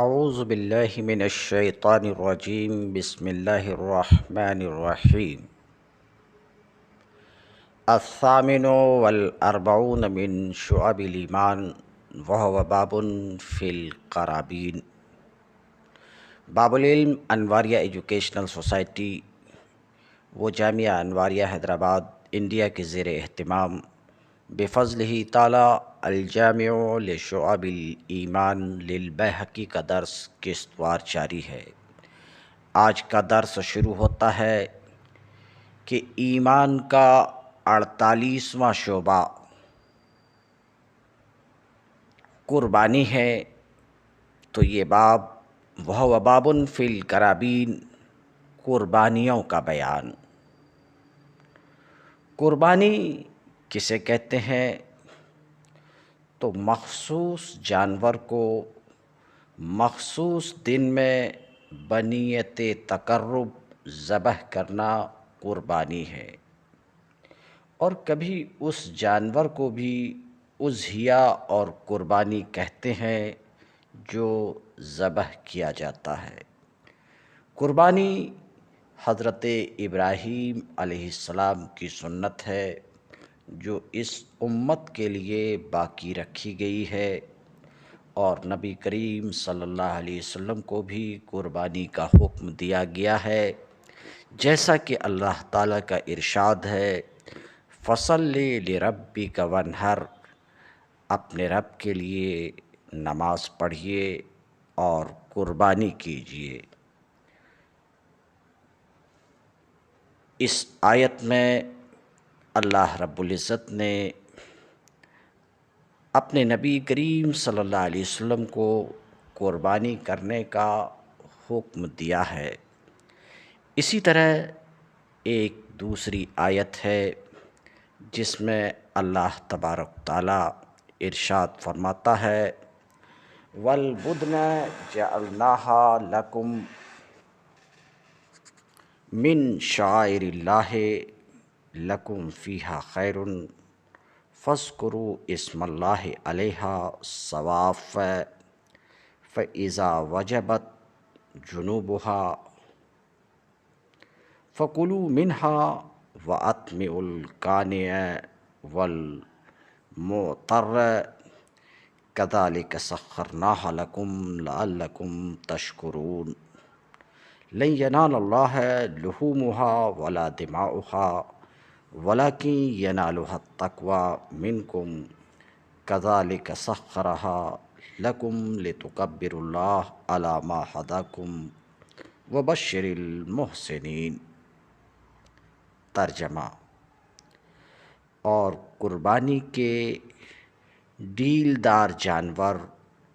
اعوذ باللہ من الشیطان الرجیم بسم اللہ الرحمن الرحیم الثامن والاربعون من شعب الایمان وهو باب فی القرابین۔ باب العلم انواریہ ایجوکیشنل سوسائٹی و جامعہ انواریہ حیدرآباد انڈیا کے زیر اہتمام بفضلہ تعالی الجامع لشعب الایمان للبیہقی کا درس قسط وار جاری ہے۔ آج کا درس شروع ہوتا ہے کہ ایمان کا 48واں شعبہ قربانی ہے، تو یہ باب وہ باب فی القرابین، قربانیوں کا بیان۔ قربانی کسے کہتے ہیں؟ تو مخصوص جانور کو مخصوص دن میں بنیت تقرب ذبح کرنا قربانی ہے، اور کبھی اس جانور کو بھی اضحیہ اور قربانی کہتے ہیں جو ذبح کیا جاتا ہے۔ قربانی حضرت ابراہیم علیہ السلام کی سنت ہے جو اس امت کے لیے باقی رکھی گئی ہے، اور نبی کریم صلی اللہ علیہ وسلم کو بھی قربانی کا حکم دیا گیا ہے، جیسا کہ اللہ تعالیٰ کا ارشاد ہے فَصَلِّ لِرَبِّكَ وَانْحَرْ، اپنے رب کے لیے نماز پڑھیے اور قربانی کیجیے۔ اس آیت میں اللہ رب العزت نے اپنے نبی کریم صلی اللہ علیہ وسلم کو قربانی کرنے کا حکم دیا ہے۔ اسی طرح ایک دوسری آیت ہے جس میں اللہ تبارک تعالیٰ ارشاد فرماتا ہے وَالْبُدْنَ جَعَلْنَاهَا لَكُمْ مِنْ شَعَائِرِ اللَّهِ لَكُمْ فِيهَا خَيْرٌ فَاذْكُرُوا اسْمَ اللَّهِ عَلَيْهَا صَوَافَّ فَإِذَا وَجَبَتْ جُنُوبُهَا فَكُلُوا مِنْهَا وَأَطْعِمُوا الْقَانِعَ وَالْمُعْتَرَّ كَذَلِكَ سَخَّرْنَاهَا لَكُمْ لَعَلَّكُمْ تَشْكُرُونَ۔ لَن يَنَالَ اللَّهَ لُحُومُهَا وَلَا دِمَاؤُهَا وَلَكِن يَنَالُهَا التَّقْوَىٰ مِنكُمْ كَذَلِكَ سَخَّرَهَا لَكُمْ لِتُكَبِّرُوا اللَّهَ عَلَىٰ مَا هَدَاكُمْ وَبَشِّرِ الْمُحْسِنِينَ۔ ترجمہ: اور قربانی کے ڈیلدار جانور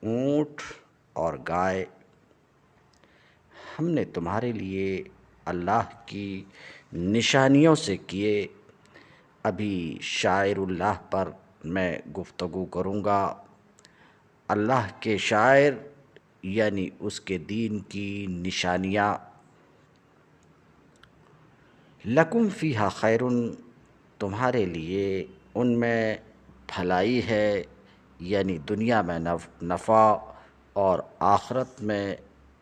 اونٹ اور گائے ہم نے تمہارے لیے اللہ کی نشانیوں سے کیے۔ ابھی شاعر اللہ پر میں گفتگو کروں گا۔ اللہ کے شاعر یعنی اس کے دین کی نشانیاں۔ لَكُمْ فِيهَا خَيْرٌ، تمہارے لیے ان میں بھلائی ہے، یعنی دنیا میں نفع اور آخرت میں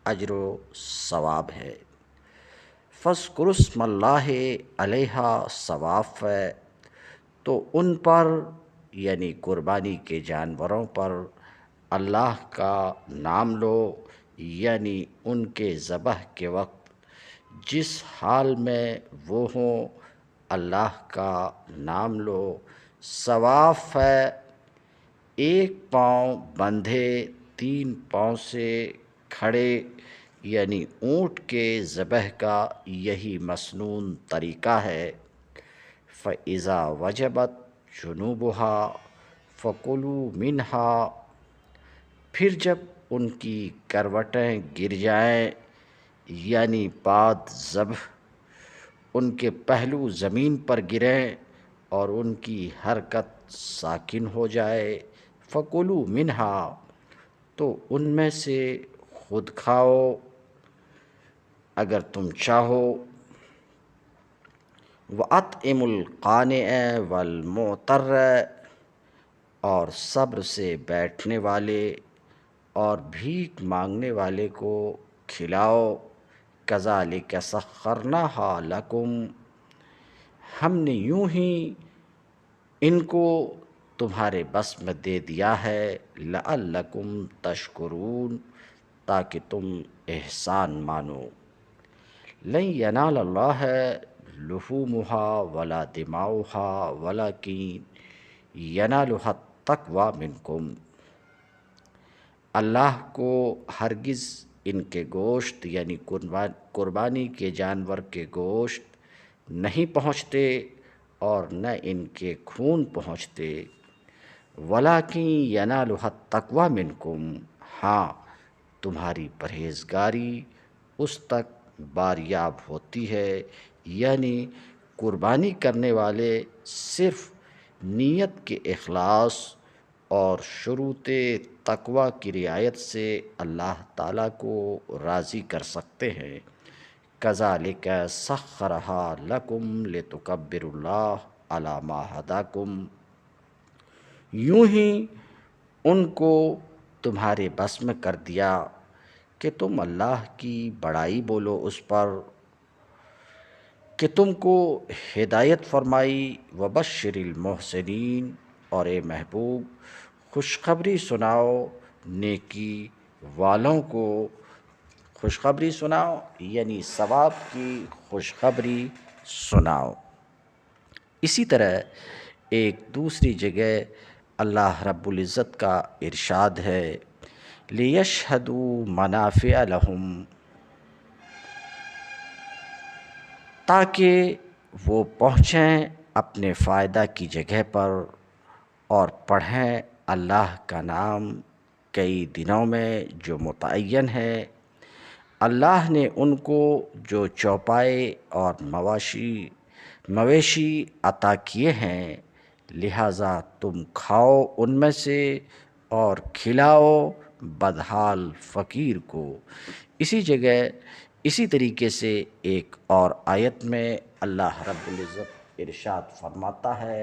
اجر و ثواب ہے۔ فَاذْكُرُوا اسْمَ اللَّهِ عَلَيْهَا صَوَافَّ، تو ان پر یعنی قربانی کے جانوروں پر اللہ کا نام لو، یعنی ان کے ذبح کے وقت جس حال میں وہ ہوں اللہ کا نام لو۔ صواف ہے ایک پاؤں بندھے 3 پاؤں سے کھڑے، یعنی اونٹ کے ذبح کا یہی مسنون طریقہ ہے۔ فَإِذَا وَجَبَتْ جُنُوبُهَا فَكُلُوا مِنْهَا، پھر جب ان کی کروٹیں گر جائیں یعنی بعد ذبح ان کے پہلو زمین پر گریں اور ان کی حرکت ساکن ہو جائے، فَكُلُوا مِنْهَا، تو ان میں سے خود کھاؤ اگر تم چاہو۔ وَأَطْعِمُوا الْقَانِعَ وَالْمُعْتَرَّ، اور صبر سے بیٹھنے والے اور بھیک مانگنے والے کو کھلاؤ۔ کذالک سخرناہا لکم، ہم نے یوں ہی ان کو تمہارے بس میں دے دیا ہے، لعلکم تشکرون، تاکہ تم احسان مانو۔ لن ینال اللہ لحومها ولا دماؤها ولکن ینالها التقوی منکم، اللہ کو ہرگز ان کے گوشت یعنی قربانی کے جانور کے گوشت نہیں پہنچتے اور نہ ان کے خون پہنچتے، وَلَٰكِن يَنَالُهَا التَّقْوَىٰ مِنْكُمْ، ہاں تمہاری پرہیزگاری اس تک باریاب ہوتی ہے، یعنی قربانی کرنے والے صرف نیت کے اخلاص اور شروط تقویٰ کی رعایت سے اللہ تعالیٰ کو راضی کر سکتے ہیں۔ کذالک سخرہا لکم لتکبروا اللہ علی ما ہداکم، یوں ہی ان کو تمہارے بس میں کر دیا کہ تم اللہ کی بڑائی بولو اس پر کہ تم کو ہدایت فرمائی۔ وبشر المحسنین، اور اے محبوب خوشخبری سناؤ نیکی والوں کو، خوشخبری سناؤ یعنی ثواب کی خوشخبری سناؤ۔ اسی طرح ایک دوسری جگہ اللہ رب العزت کا ارشاد ہے، لِيَشْهَدُوا مَنَافِعَ لَهُمْ، تاکہ وہ پہنچیں اپنے فائدہ کی جگہ پر اور پڑھیں اللہ کا نام کئی دنوں میں جو متعین ہے۔ اللہ نے ان کو جو چوپائے اور مویشی عطا کیے ہیں، لہٰذا تم کھاؤ ان میں سے اور کھلاؤ بدحال فقیر کو۔ اسی طریقے سے ایک اور آیت میں اللہ رب العزت ارشاد فرماتا ہے،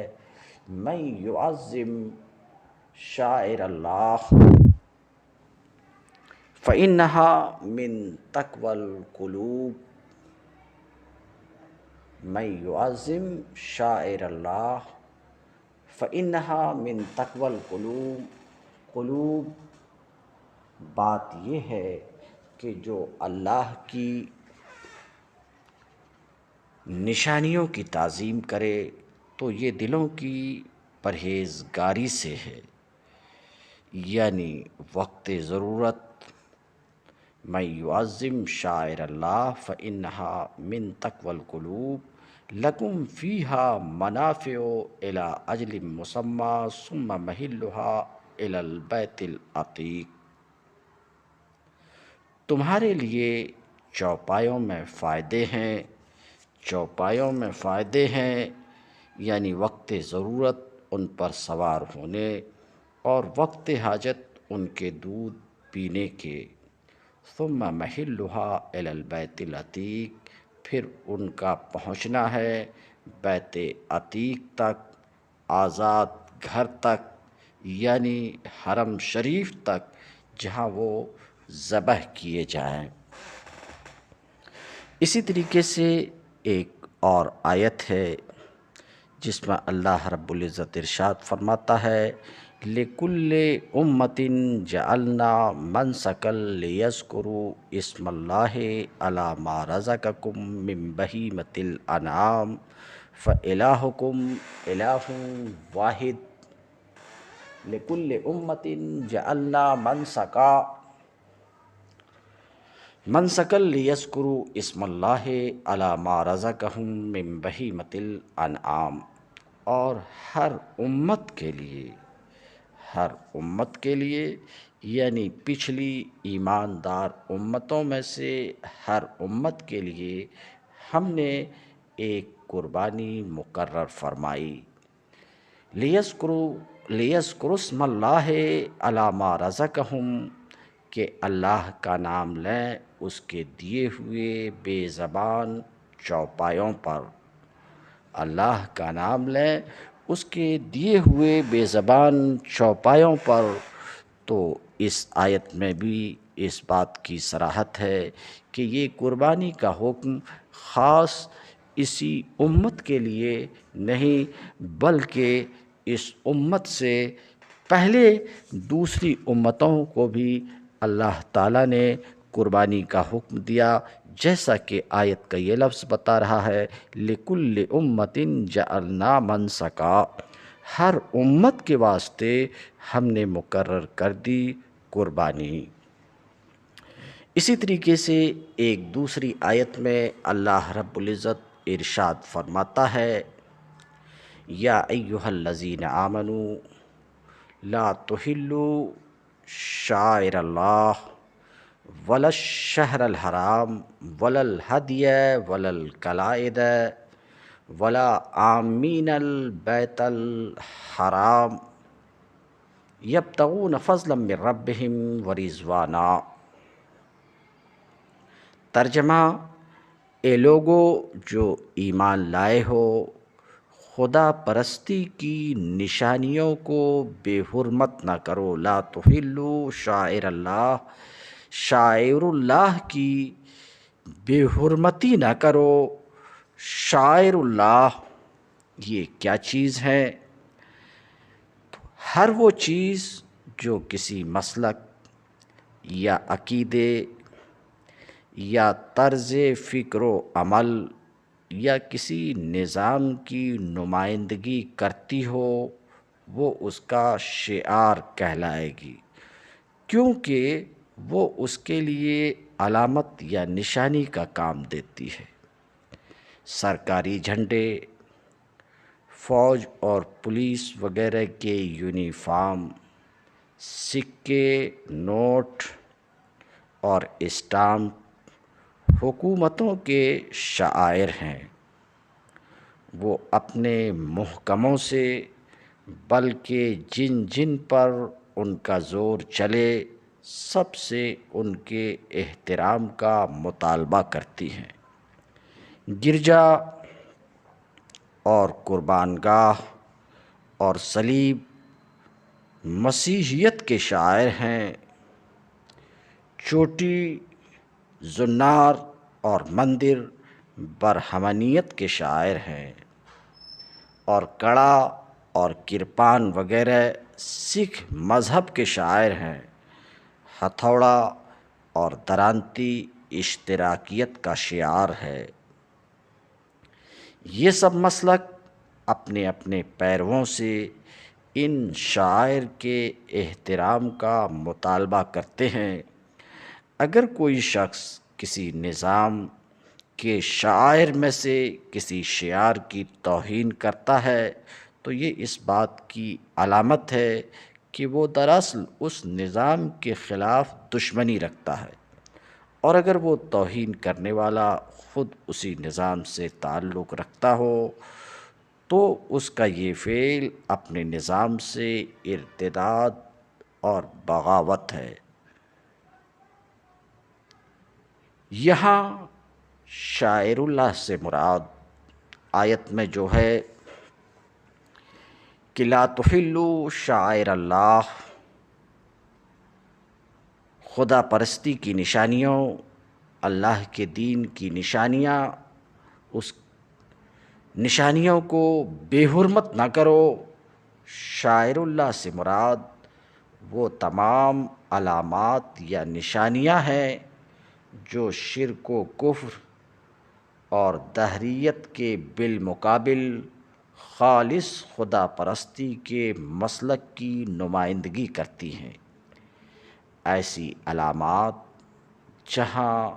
من یعظم شعائر اللہ فإنها من تقوی القلوب، من یعظم شعائر اللہ فإنها من تقوی القلوب، بات یہ ہے کہ جو اللہ کی نشانیوں کی تعظیم کرے تو یہ دلوں کی پرہیزگاری سے ہے، یعنی وقت ضرورت۔ من یعظم شعائر اللہ فإنها من تقوی القلوب لکم فیہا منافع الی اجل مسمی ثم محلها الی البیت العتیق، تمہارے لیے چوپایوں میں فائدے ہیں، یعنی وقت ضرورت ان پر سوار ہونے اور وقت حاجت ان کے دودھ پینے کے۔ ثم محلها الی البیت العتیق، پھر ان کا پہنچنا ہے بیت عتیق تک، آزاد گھر تک، یعنی حرم شریف تک جہاں وہ ذبح کیے جائیں۔ اسی طریقے سے ایک اور آیت ہے جس میں اللہ رب العزت ارشاد فرماتا ہے، لِكُلِّ أُمَّةٍ جَعَلْنَا مَنْسَكًا لِيَذْكُرُوا اسْمَ اللَّهِ عَلَى مَا رَزَقَكُم مِّن بَهِيمَةِ الْأَنْعَامِ فَإِلَٰهُكُمْ إِلَٰهٌ وَاحِدٌ، لِكُلِّ أُمَّةٍ جَعَلْنَا مَنْسَكًا لِيَذْكُرُوا اسْمَ اللَّهِ عَلَى مَا رَزَقَهُم مِّن بَهِيمَةِ الْأَنْعَامِ، اور ہر امت کے لیے یعنی پچھلی ایماندار امتوں میں سے ہر امت کے لیے ہم نے ایک قربانی مقرر فرمائی۔ لِيَذْكُرُوا اسْمَ اللَّهِ عَلَى مَا رَزَقَهُم، کہ اللہ کا نام لیں اس کے دیے ہوئے بے زبان چوپایوں پر، اللہ کا نام لیں اس کے دیے ہوئے بے زبان چوپایوں پر، تو اس آیت میں بھی اس بات کی صراحت ہے کہ یہ قربانی کا حکم خاص اسی امت کے لیے نہیں بلکہ اس امت سے پہلے دوسری امتوں کو بھی اللہ تعالیٰ نے قربانی کا حکم دیا، جیسا کہ آیت کا یہ لفظ بتا رہا ہے لِكُلِّ أُمَّةٍ جَعَلْنَا مَنْسَكًا، ہر امت کے واسطے ہم نے مقرر کر دی قربانی۔ اسی طریقے سے ایک دوسری آیت میں اللہ رب العزت ارشاد فرماتا ہے یا ایہا الذین آمنوا لا تحلوا شعائر اللہ ولا الشہر الحرام ولا الہدی ولا القلائد ولا آمین البیت الحرام یبتغون فضلا من ربہم ورضوانا۔ ترجمہ: اے لوگو جو ایمان لائے ہو، خدا پرستی کی نشانیوں کو بے حرمت نہ کرو۔ لا تحلوا شعائر اللہ، شعائر اللہ کی بے حرمتی نہ کرو۔ شعائر اللہ یہ کیا چیز ہے؟ ہر وہ چیز جو کسی مسلک یا عقیدے یا طرز فکر و عمل یا کسی نظام کی نمائندگی کرتی ہو، وہ اس کا شعار کہلائے گی، کیونکہ وہ اس کے لیے علامت یا نشانی کا کام دیتی ہے۔ سرکاری جھنڈے، فوج اور پولیس وغیرہ کے یونیفارم، سکے، نوٹ اور اسٹامپ حکومتوں کے شعائر ہیں۔ وہ اپنے محکموں سے بلکہ جن جن پر ان کا زور چلے سب سے ان کے احترام کا مطالبہ کرتی ہیں۔ گرجا اور قربان گاہ اور صلیب مسیحیت کے شعائر ہیں۔ چوٹی، زنار اور مندر برہمنیت کے شاعر ہیں، اور کڑا اور کرپان وغیرہ سکھ مذہب کے شاعر ہیں۔ ہتھوڑا اور درانتی اشتراکیت کا شعار ہے۔ یہ سب مسلک اپنے اپنے پیرووں سے ان شعائر کے احترام کا مطالبہ کرتے ہیں۔ اگر کوئی شخص کسی نظام کے شعائر میں سے کسی شعار کی توہین کرتا ہے تو یہ اس بات کی علامت ہے کہ وہ دراصل اس نظام کے خلاف دشمنی رکھتا ہے، اور اگر وہ توہین کرنے والا خود اسی نظام سے تعلق رکھتا ہو تو اس کا یہ فعل اپنے نظام سے ارتداد اور بغاوت ہے۔ یہاں شاعر اللہ سے مراد آیت میں جو ہے کہ لا تحلوا شعائر اللہ، خدا پرستی کی نشانیوں، اللہ کے دین کی نشانیاں، اس نشانیوں کو بے حرمت نہ کرو۔ شاعر اللہ سے مراد وہ تمام علامات یا نشانیاں ہیں جو شرک و کفر اور دہریت کے بالمقابل خالص خدا پرستی کے مسلک کی نمائندگی کرتی ہیں۔ ایسی علامات جہاں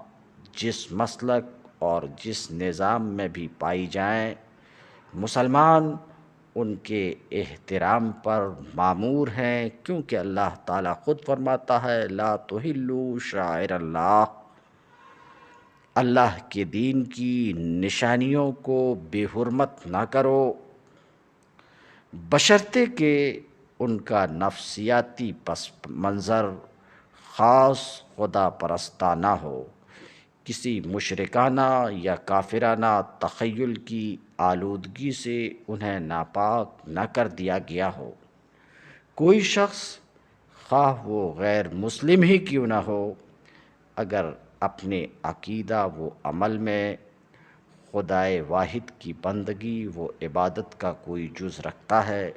جس مسلک اور جس نظام میں بھی پائی جائیں، مسلمان ان کے احترام پر مامور ہیں، کیونکہ اللہ تعالیٰ خود فرماتا ہے لا تحلوا شعائر اللہ، اللہ کے دین کی نشانیوں کو بے حرمت نہ کرو، بشرطے کہ ان کا نفسیاتی پس منظر خاص خدا پرستانہ ہو، کسی مشرکانہ یا کافرانہ تخیل کی آلودگی سے انہیں ناپاک نہ کر دیا گیا ہو۔ کوئی شخص خواہ وہ غیر مسلم ہی کیوں نہ ہو، اگر اپنے عقیدہ و عمل میں خدائے واحد کی بندگی و عبادت کا کوئی جز رکھتا ہے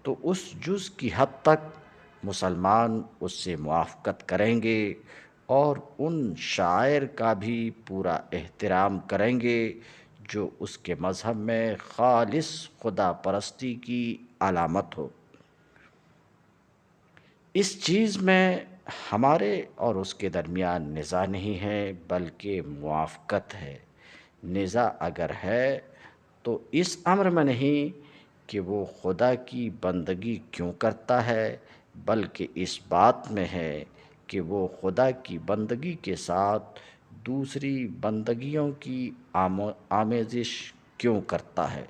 تو اس جز کی حد تک مسلمان اس سے موافقت کریں گے اور ان شاعر کا بھی پورا احترام کریں گے جو اس کے مذہب میں خالص خدا پرستی کی علامت ہو۔ اس چیز میں ہمارے اور اس کے درمیان نزاع نہیں ہے بلکہ موافقت ہے۔ نزاع اگر ہے تو اس امر میں نہیں کہ وہ خدا کی بندگی کیوں کرتا ہے، بلکہ اس بات میں ہے کہ وہ خدا کی بندگی کے ساتھ دوسری بندگیوں کی آمیزش کیوں کرتا ہے۔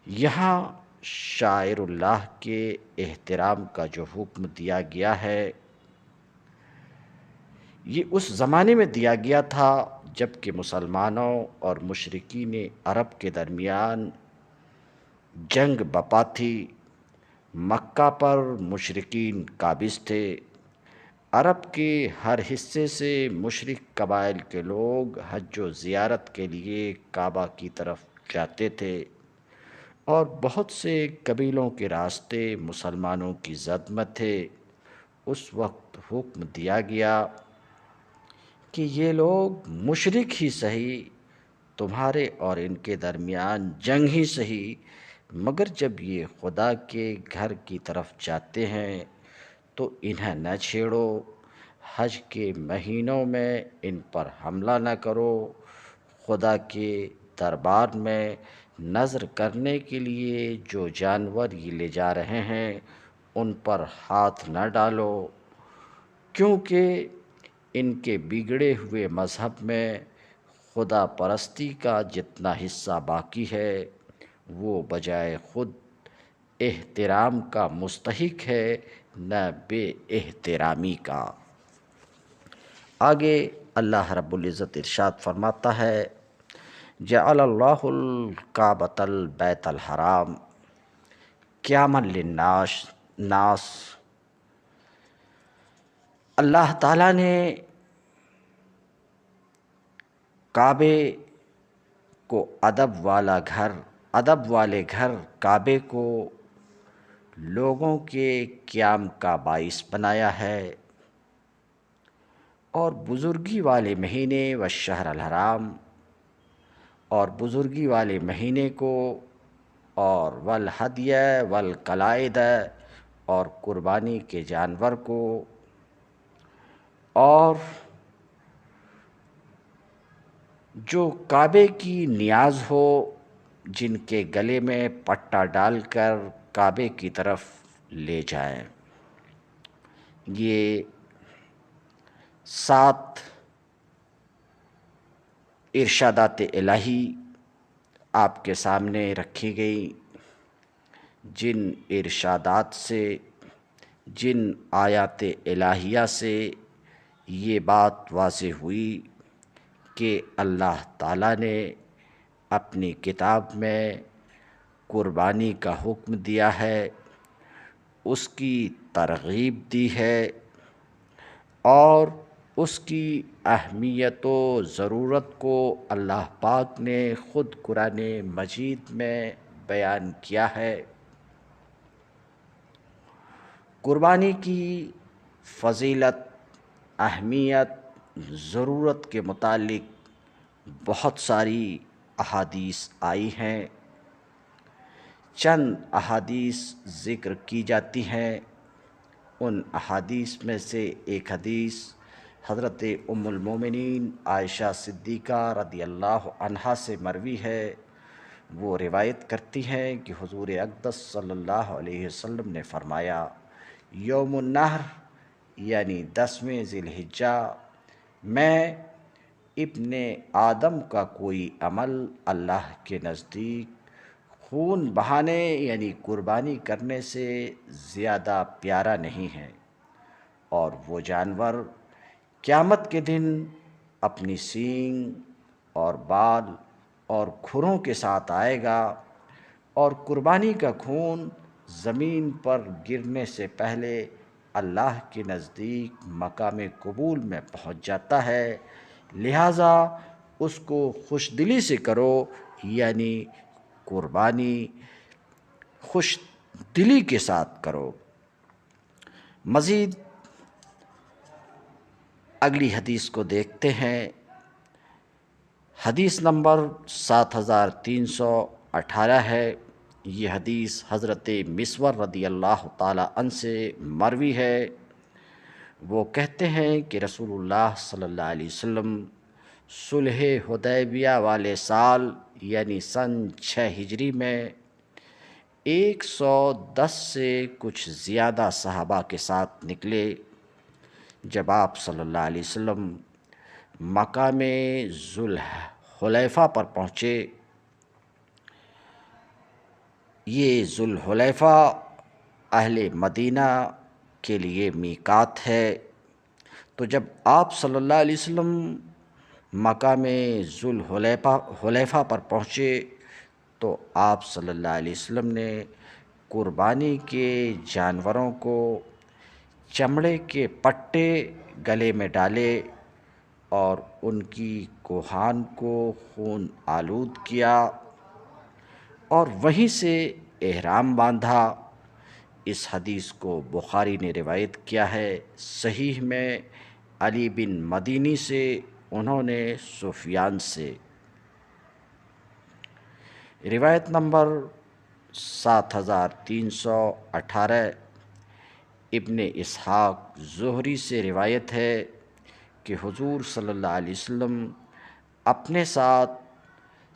یہاں شاعر اللہ کے احترام کا جو حکم دیا گیا ہے یہ اس زمانے میں دیا گیا تھا جب کہ مسلمانوں اور مشرکین عرب کے درمیان جنگ بپا تھی۔ مکہ پر مشرکین قابض تھے۔ عرب کے ہر حصے سے مشرک قبائل کے لوگ حج و زیارت کے لیے کعبہ کی طرف جاتے تھے اور بہت سے قبیلوں کے راستے مسلمانوں کی زد میں تھے۔ اس وقت حکم دیا گیا کہ یہ لوگ مشرک ہی صحیح، تمہارے اور ان کے درمیان جنگ ہی صحیح، مگر جب یہ خدا کے گھر کی طرف جاتے ہیں تو انہیں نہ چھیڑو، حج کے مہینوں میں ان پر حملہ نہ کرو، خدا کے دربار میں نذر کرنے کے لیے جو جانور یہ لے جا رہے ہیں ان پر ہاتھ نہ ڈالو، کیونکہ ان کے بگڑے ہوئے مذہب میں خدا پرستی کا جتنا حصہ باقی ہے وہ بجائے خود احترام کا مستحق ہے نہ بے احترامی کا۔ آگے اللہ رب العزت ارشاد فرماتا ہے، جعل اللہ الکعبۃ البیت الحرام قیاما للناس، اللہ تعالیٰ نے کعبے کو ادب والے گھر کعبے کو لوگوں کے قیام کا باعث بنایا ہے، اور بزرگی والے مہینے والشہر الحرام، اور بزرگی والے مہینے کو، اور والہدی والقلائد، اور قربانی کے جانور کو، اور جو کعبے کی نیاز ہو جن کے گلے میں پٹا ڈال کر کعبے کی طرف لے جائیں۔ یہ 7 ارشادات الہی آپ کے سامنے رکھی گئی، جن ارشادات سے، جن آیات الہیہ سے یہ بات واضح ہوئی کہ اللہ تعالیٰ نے اپنی کتاب میں قربانی کا حکم دیا ہے، اس کی ترغیب دی ہے اور اس کی اہمیت و ضرورت کو اللہ پاک نے خود قرآن مجید میں بیان کیا ہے۔ قربانی کی فضیلت، اہمیت، ضرورت کے متعلق بہت ساری احادیث آئی ہیں۔ چند احادیث ذکر کی جاتی ہیں، ان احادیث میں سے ایک حدیث حضرت ام المومنین عائشہ صدیقہ رضی اللہ عنہا سے مروی ہے۔ وہ روایت کرتی ہیں کہ حضور اقدس صلی اللہ علیہ وسلم نے فرمایا، یوم النحر یعنی 10ویں ذی الحجہ میں ابن آدم کا کوئی عمل اللہ کے نزدیک خون بہانے یعنی قربانی کرنے سے زیادہ پیارا نہیں ہے، اور وہ جانور قیامت کے دن اپنی سینگ اور بال اور کھروں کے ساتھ آئے گا، اور قربانی کا خون زمین پر گرنے سے پہلے اللہ کے نزدیک مقام قبول میں پہنچ جاتا ہے، لہٰذا اس کو خوش دلی سے کرو، یعنی قربانی خوش دلی کے ساتھ کرو۔ مزید اگلی حدیث کو دیکھتے ہیں۔ حدیث نمبر 7318 ہے۔ یہ حدیث حضرت مسور رضی اللہ تعالیٰ عنہ سے مروی ہے۔ وہ کہتے ہیں کہ رسول اللہ صلی اللہ علیہ وسلم صلح حدیبیہ والے سال یعنی سن 6 ہجری میں 110 سے کچھ زیادہ صحابہ کے ساتھ نکلے۔ جب آپ صلی اللہ علیہ وسلم مقام ذوالحلیفہ پر پہنچے، یہ ذوالحلیفہ اہل مدینہ کے لیے میقات ہے۔ تو جب آپ صلی اللہ علیہ وسلم مقام ذوالحلیفہ پر پہنچے تو آپ صلی اللہ علیہ وسلم نے قربانی کے جانوروں کو چمڑے کے پٹے گلے میں ڈالے اور ان کی کوہان کو خون آلود کیا اور وہیں سے احرام باندھا۔ اس حدیث کو بخاری نے روایت کیا ہے صحیح میں علی بن مدینی سے، انہوں نے سفیان سے۔ روایت نمبر 7318 ابن اسحاق زہری سے روایت ہے کہ حضور صلی اللہ علیہ وسلم اپنے ساتھ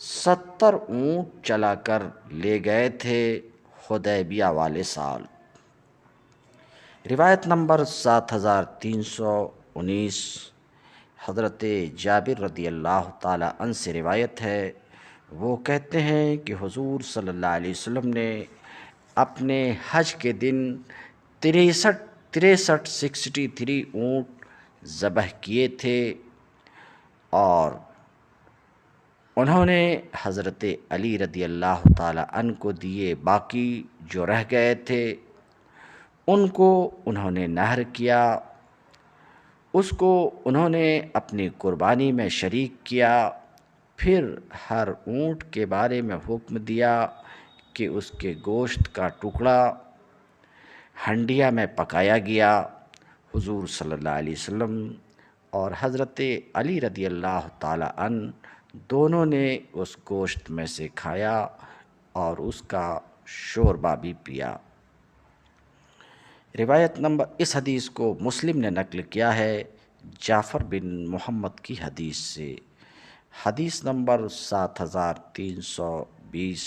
70 اونٹ چلا کر لے گئے تھے حدیبیہ والے سال۔ روایت نمبر 7319 حضرت جابر رضی اللہ تعالیٰ عنہ سے روایت ہے۔ وہ کہتے ہیں کہ حضور صلی اللہ علیہ وسلم نے اپنے حج کے دن 63 اونٹ ذبح کیے تھے اور انہوں نے حضرت علی رضی اللہ تعالیٰ عنہ کو دیے، باقی جو رہ گئے تھے ان کو انہوں نے نحر کیا، اس کو انہوں نے اپنی قربانی میں شریک کیا۔ پھر ہر اونٹ کے بارے میں حکم دیا کہ اس کے گوشت کا ٹکڑا ہنڈیا میں پکایا گیا۔ حضور صلی اللہ علیہ وسلم اور حضرت علی رضی اللہ تعالیٰ عنہ دونوں نے اس گوشت میں سے کھایا اور اس کا شوربہ بھی پیا۔ روایت نمبر اس حدیث کو مسلم نے نقل کیا ہے جعفر بن محمد کی حدیث سے۔ حدیث نمبر 7320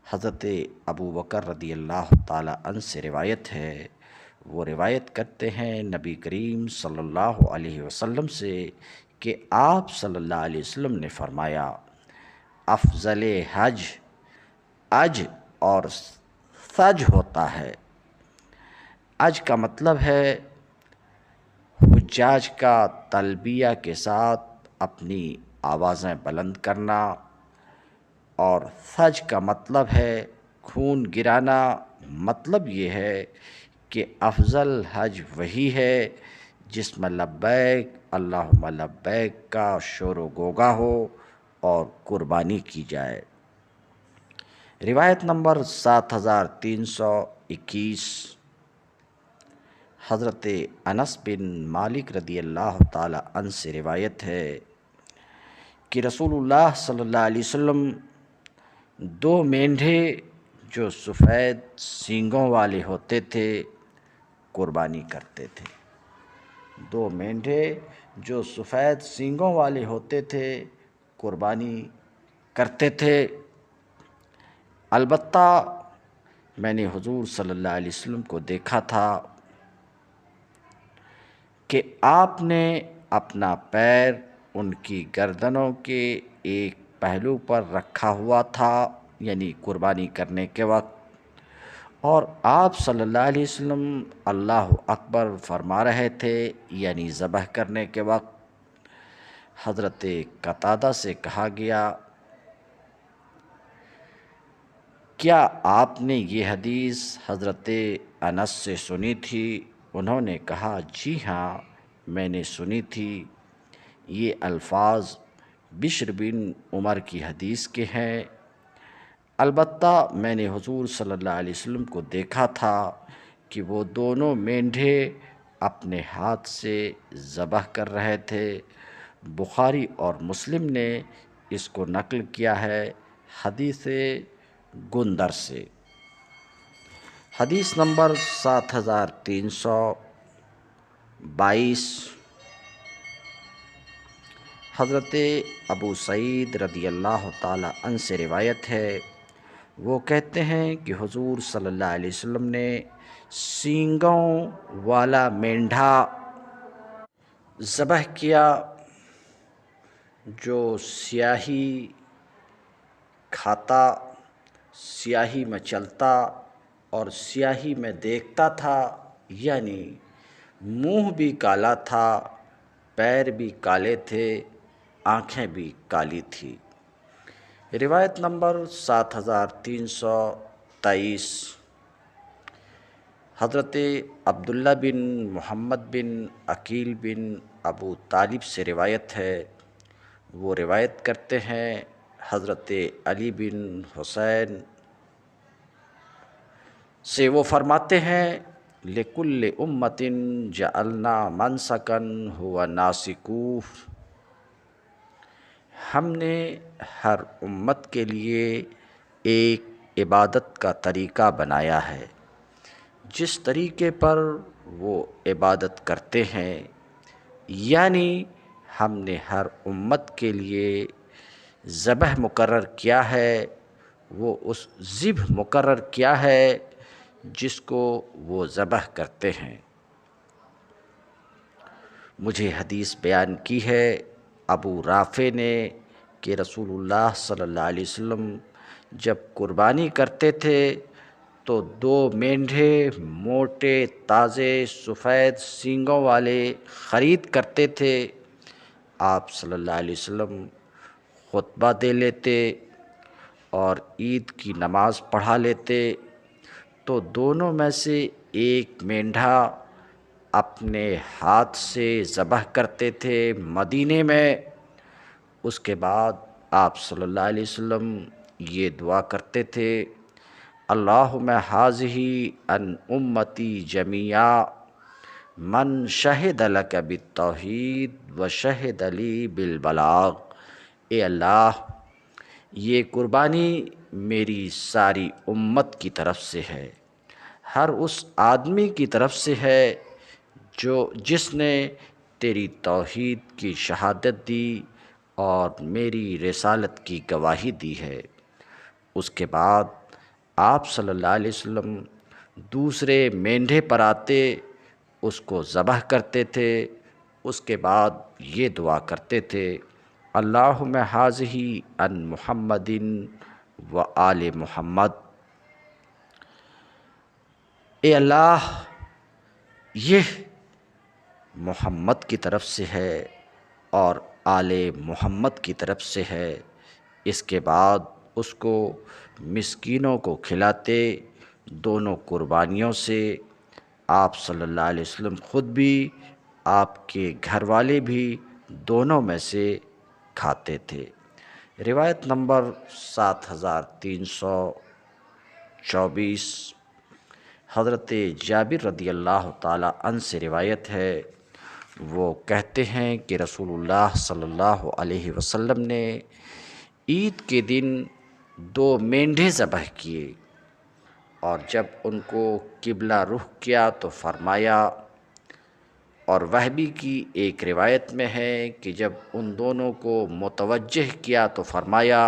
حضرت ابو بکر رضی اللہ تعالیٰ عنہ سے روایت ہے۔ وہ روایت کرتے ہیں نبی کریم صلی اللہ علیہ وسلم سے کہ آپ صلی اللہ علیہ وسلم نے فرمایا، افضل حج اج اور سج ہوتا ہے۔ اج کا مطلب ہے حجاج کا تلبیہ کے ساتھ اپنی آوازیں بلند کرنا، اور سج کا مطلب ہے خون گرانا۔ مطلب یہ ہے کہ افضل حج وہی ہے جس میں لبیک اللہم لبیک کا شور و غوغا ہو اور قربانی کی جائے۔ روایت نمبر 7321 حضرت انس بن مالک رضی اللہ تعالیٰ عنہ سے روایت ہے کہ رسول اللہ صلی اللہ علیہ وسلم 2 مینڈھے جو سفید سینگوں والے ہوتے تھے قربانی کرتے تھے۔ 2 مینڈھے جو سفید سینگوں والے ہوتے تھے قربانی کرتے تھے۔ البتہ میں نے حضور صلی اللہ علیہ وسلم کو دیکھا تھا کہ آپ نے اپنا پیر ان کی گردنوں کے ایک پہلو پر رکھا ہوا تھا، یعنی قربانی کرنے کے وقت، اور آپ صلی اللہ علیہ وسلم اللہ اکبر فرما رہے تھے، یعنی ذبح کرنے کے وقت۔ حضرت قتادہ سے کہا گیا کیا آپ نے یہ حدیث حضرت انس سے سنی تھی؟ انہوں نے کہا جی ہاں، میں نے سنی تھی۔ یہ الفاظ بشر بن عمر کی حدیث کے ہیں۔ البتہ میں نے حضور صلی اللہ علیہ وسلم کو دیکھا تھا کہ وہ دونوں مینڈھے اپنے ہاتھ سے ذبح کر رہے تھے۔ بخاری اور مسلم نے اس کو نقل کیا ہے حدیث گندر سے۔ حدیث نمبر 7322 حضرت ابو سعید رضی اللہ تعالی عنہ سے روایت ہے۔ وہ کہتے ہیں کہ حضور صلی اللہ علیہ وسلم نے سینگوں والا مینڈھا ذبح کیا جو سیاہی کھاتا، سیاہی میں چلتا اور سیاہی میں دیکھتا تھا، یعنی منہ بھی کالا تھا، پیر بھی کالے تھے، آنکھیں بھی کالی تھی۔ روایت نمبر 7323 حضرت عبداللہ بن محمد بن عقیل بن ابو طالب سے روایت ہے۔ وہ روایت کرتے ہیں حضرت علی بن حسین سے، وہ فرماتے ہیں لِكُلِّ أُمَّةٍ جَعَلْنَا مَنْسَكًا هُوَ نَاسِكُوهُ، ہم نے ہر امت کے لیے ایک عبادت کا طریقہ بنایا ہے، جس طریقے پر وہ عبادت کرتے ہیں، یعنی ہم نے ہر امت کے لیے ذبح مقرر کیا ہے، وہ اس ذبح مقرر کیا ہے جس کو وہ ذبح کرتے ہیں۔ مجھے حدیث بیان کی ہے ابو رافع نے کہ رسول اللہ صلی اللہ علیہ وسلم جب قربانی کرتے تھے تو 2 مینڈھے موٹے تازے سفید سینگوں والے خرید کرتے تھے۔ آپ صلی اللہ علیہ وسلم خطبہ دے لیتے اور عید کی نماز پڑھا لیتے، تو دونوں میں سے ایک مینڈھا اپنے ہاتھ سے ذبح کرتے تھے مدینے میں۔ اس کے بعد آپ صلی اللہ علیہ وسلم یہ دعا کرتے تھے اللہم ھذہ عن امتی جمیعا من شہد لک بالتوحید وشہد لی بالبلاغ، اے اللہ یہ قربانی میری ساری امت کی طرف سے ہے، ہر اس آدمی کی طرف سے ہے جس نے تیری توحید کی شہادت دی اور میری رسالت کی گواہی دی ہے۔ اس کے بعد آپ صلی اللہ علیہ وسلم دوسرے مینڈھے پر آتے، اس کو ذبح کرتے تھے، اس کے بعد یہ دعا کرتے تھے اللہم ھذہ عن محمد و آل محمد، اے اللہ یہ محمد کی طرف سے ہے اور آل محمد کی طرف سے ہے۔ اس کے بعد اس کو مسکینوں کو کھلاتے دونوں قربانیوں سے۔ آپ صلی اللہ علیہ وسلم خود بھی، آپ کے گھر والے بھی دونوں میں سے کھاتے تھے۔ روایت نمبر 7324 حضرت جابر رضی اللہ تعالی عنہ سے روایت ہے۔ وہ کہتے ہیں کہ رسول اللہ صلی اللہ علیہ وسلم نے عید کے دن 2 مینڈھے ذبح کیے، اور جب ان کو قبلہ رخ کیا تو فرمایا، اور وہبی کی ایک روایت میں ہے کہ جب ان دونوں کو متوجہ کیا تو فرمایا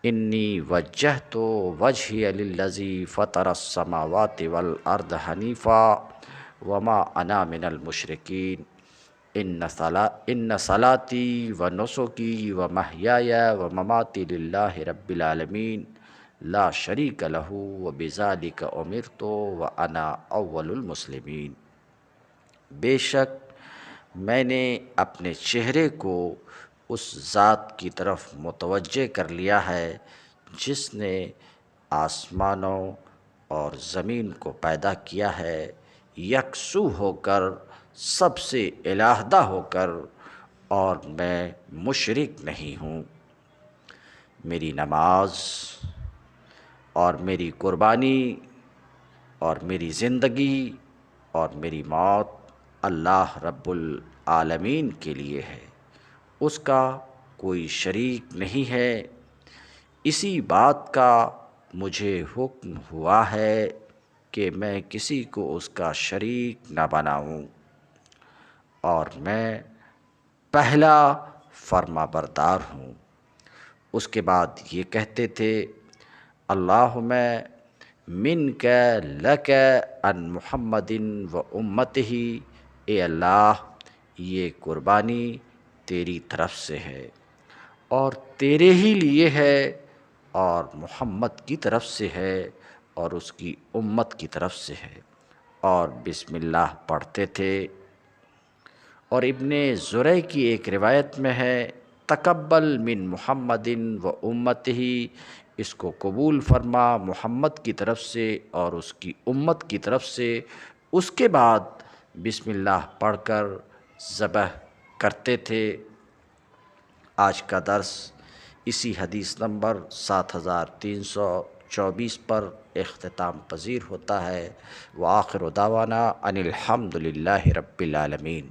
انی وجہت وجہی للذی فطر السماوات والارض حنیفا وما انا من المشرکین ان صلاتی و نسکی و محیای و مماتی للہ رب العالمین لا شریک لہ وبذالک امرت وانا اول المسلمین، بے شک میں نے اپنے چہرے کو اس ذات کی طرف متوجہ کر لیا ہے جس نے آسمانوں اور زمین کو پیدا کیا ہے یکسو ہو کر، سب سے علیحدہ ہو کر، اور میں مشرک نہیں ہوں۔ میری نماز اور میری قربانی اور میری زندگی اور میری موت اللہ رب العالمین کے لیے ہے، اس کا کوئی شریک نہیں ہے۔ اسی بات کا مجھے حکم ہوا ہے کہ میں کسی کو اس کا شریک نہ بناؤں، اور میں پہلا فرما بردار ہوں۔ اس کے بعد یہ کہتے تھے، اللہم منک لک ان محمد و امتہ، اے اللہ یہ قربانی تیری طرف سے ہے اور تیرے ہی لیے ہے، اور محمد کی طرف سے ہے اور اس کی امت کی طرف سے ہے، اور بسم اللہ پڑھتے تھے۔ اور ابن زرع کی ایک روایت میں ہے، تقبل من محمد و امتہ، اس کو قبول فرما محمد کی طرف سے اور اس کی امت کی طرف سے۔ اس کے بعد بسم اللہ پڑھ کر ذبح کرتے تھے۔ آج کا درس اسی حدیث نمبر 7324 پر اختتام پذیر ہوتا ہے۔ وآخر دعوانا ان الحمد للہ رب العالمین۔